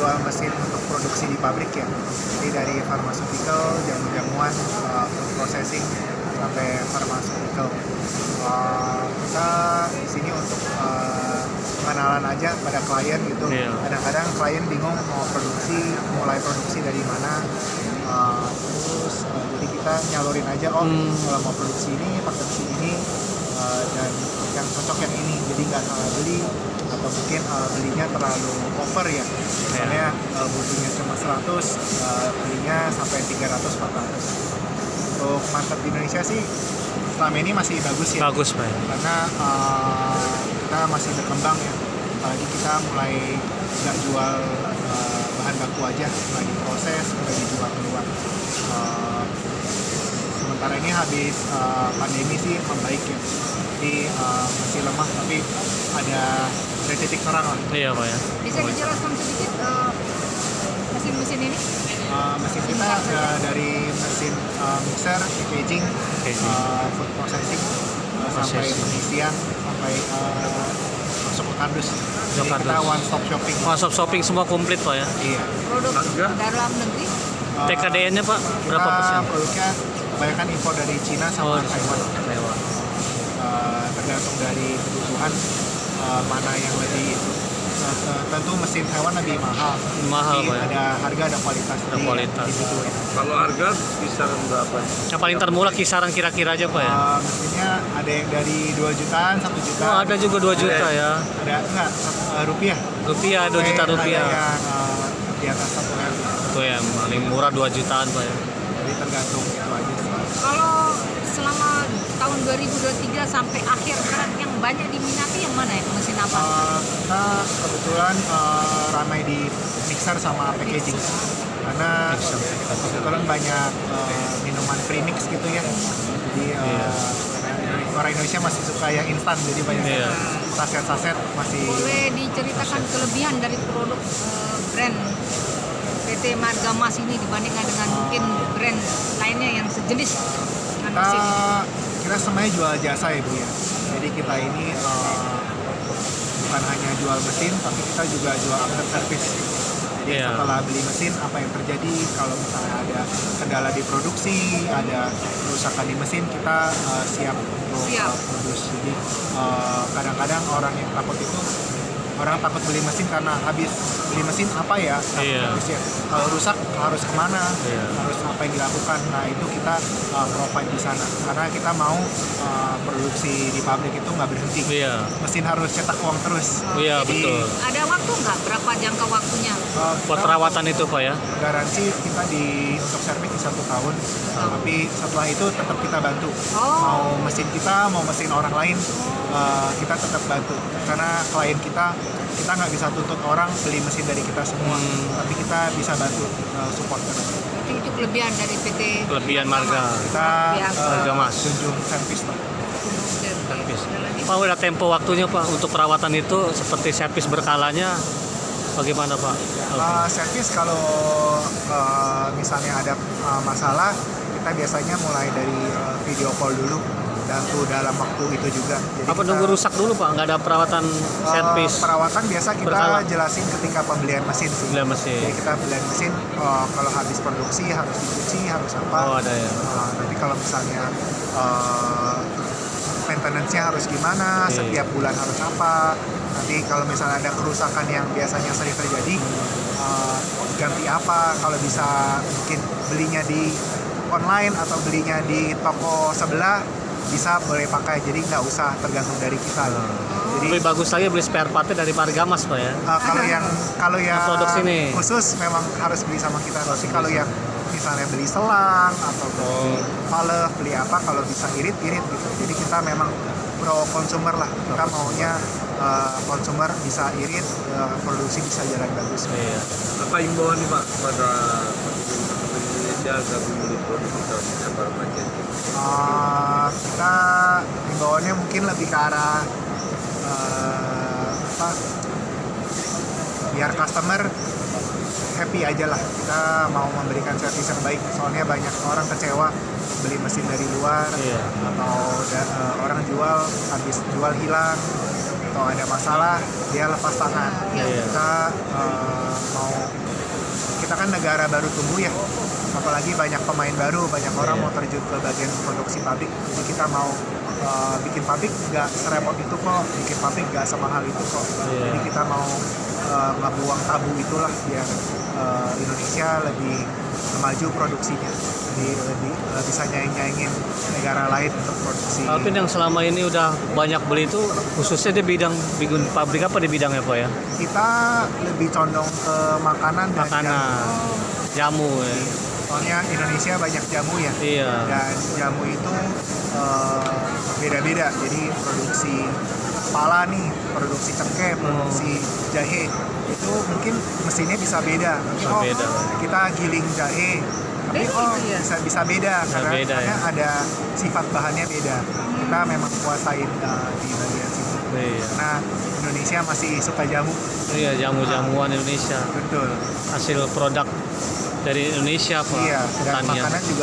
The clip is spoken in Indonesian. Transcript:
jual mesin untuk produksi di pabrik ya. Jadi dari pharmaceutical, jamu-jamuan, food processing sampai pharmaceutical. Kita di sini untuk pengenalan aja pada klien gitu. Iya. Kadang-kadang klien bingung mau mulai produksi dari mana. Terus jadi kita nyalurin aja, kalau mau produksi ini pakai mesin ini, dan yang cocok yang ini, jadi nggak salah beli atau mungkin belinya terlalu over ya, misalnya butuhnya cuma 100, belinya sampai 300-400. Untuk market di Indonesia sih selama ini masih bagus ya, Bagus Pak. karena kita masih berkembang ya, apalagi kita mulai nggak jual bahan baku aja, mulai diproses, mulai dijual keluar. Sementara ini habis pandemi sih membaik ya, jadi masih lemah tapi ada titik terang lah. Iya Pak ya. Bisa dijelaskan sedikit mesin-mesin ini? Mesin kita dari mesin mixer, packaging, food processing, sampai pengisian, sampai masuk ke kardus. Jadi kita one stop shopping. One stop shopping semua komplit Pak ya. Iya. Produk dalam negeri? TKDN-nya Pak berapa Kita persen? produknya kebanyakan impor dari Cina sama Taiwan. Taiwan. Tergantung dari kebutuhan mana yang lebih tentu mesin Taiwan lebih mahal. Mahal, Jadi Pak ya. ada harga, ada kualitas. Ada kualitas. Dibutuhin. Kalau harga kisaran berapa? Yang paling termurah kisaran kira-kira aja Pak ya. Mesinnya ada yang dari 2 jutaan, 1 juta. Oh ada juga 2 juta ya. Ada enggak rupiah. Rupiah 2 juta rupiah. Ada yang di atas 1 M. Itu yang paling murah 2 jutaan Pak ya. Jadi tergantung itu aja sih. Kalau selama tahun 2023 sampai akhir yang banyak diminati yang mana ya, mesin apa? Kita kebetulan ramai di mixer sama packaging, karena kebetulan banyak minuman premix gitu ya, jadi orang Indonesia masih suka yang instan, jadi banyak saset-saset masih. Boleh diceritakan kelebihan dari produk brand PT Marga Mas ini dibandingkan dengan mungkin brand lainnya yang sejenis dengan mesin? Kita semuanya jual jasa ya Bu ya, jadi kita ini bukan hanya jual mesin, tapi kita juga jual after service. Jadi setelah beli mesin, apa yang terjadi kalau misalnya ada kendala di produksi, ada kerusakan di mesin, kita siap untuk produksi. Jadi kadang-kadang orang yang takut itu, orang takut beli mesin karena habis beli mesin apa ya, kalau rusak harus kemana, harus apa yang dilakukan. Nah itu kita provide di sana, karena kita mau produksi di pabrik itu nggak berhenti. Mesin harus cetak uang terus. Iya betul. Ada waktu nggak? Berapa jangka waktunya? Buat perawatan itu Pak ya? Garansi kita untuk servis di 1 tahun, tapi setelah itu tetap kita bantu. Mau mesin kita, mau mesin orang lain, kita tetap bantu. Karena klien kita nggak bisa tuntut orang beli mesin dari kita semua, tapi kita bisa bantu support terus. Itu kelebihan dari PT. Kelebihan Marga. Kita Marga Mas. junjung servis Pak. Pak udah tempo waktunya Pak untuk perawatan itu seperti servis berkalanya bagaimana Pak? Servis kalau misalnya ada masalah, kita biasanya mulai dari video call dulu, dan tuh dalam waktu itu juga. Jadi apa nunggu rusak dulu Pak? Nggak ada perawatan servis? Perawatan biasa kita berkala. Jelasin ketika pembelian mesin sih. Beli mesin. Jadi kita belian mesin, kalau habis produksi harus dicuci, harus apa. Oh ada ya. Nanti kalau misalnya maintenance-nya harus gimana, setiap bulan harus apa. Nanti kalau misalnya ada kerusakan yang biasanya sering terjadi, ganti apa. Kalau bisa mungkin belinya di online atau belinya di toko sebelah, bisa boleh pakai, jadi nggak usah tergantung dari kita. Jadi lebih bagus lagi beli spare partnya dari Marga Mas Pak ya. Kalau yang produk sini khusus memang harus beli sama kita. Tapi kalau yang misalnya beli selang atau beli valve, beli apa, kalau bisa irit gitu. Jadi kita memang pro konsumer lah. Kita maunya konsumer bisa irit, produksi bisa jalan bagus. Apa imbauan nih Pak pada Indonesia agar membeli produk kita Marga? Kita himbauannya mungkin lebih ke arah biar customer happy aja lah. Kita mau memberikan servis yang baik, soalnya banyak orang kecewa beli mesin dari luar, atau orang jual, habis jual hilang atau ada masalah dia lepas tangan. Kita mau negara baru tumbuh ya, apalagi banyak pemain baru, banyak orang Iya. mau terjun ke bagian produksi pabrik. Jadi kita mau bikin pabrik nggak seremot itu kok, bikin pabrik nggak semahal itu kok. Iya. Jadi kita mau ngebuang tabu itulah biar Indonesia lebih maju produksinya, lebih bisa nyaingin negara lain untuk produksi. Alvin yang selama ini udah banyak beli itu khususnya di bidang bikin pabrik apa di bidangnya Pak ya? Kita lebih condong ke makanan dan Makanan, jamu ya. soalnya Indonesia banyak jamu ya. Iya. Dan jamu itu beda-beda. Jadi produksi pala nih, produksi cengkeh, produksi jahe itu mungkin mesinnya bisa beda. Mungkin Bisa beda. kita giling jahe, tapi bisa beda karena beda, ya. ada sifat bahannya beda. Kita memang kuasain di bagian situ. Iya. Karena Indonesia masih suka jamu. Iya, jamu-jamuan Indonesia. Betul. Hasil produk dari Indonesia Pak. Iya, dan Pertanian. makanan juga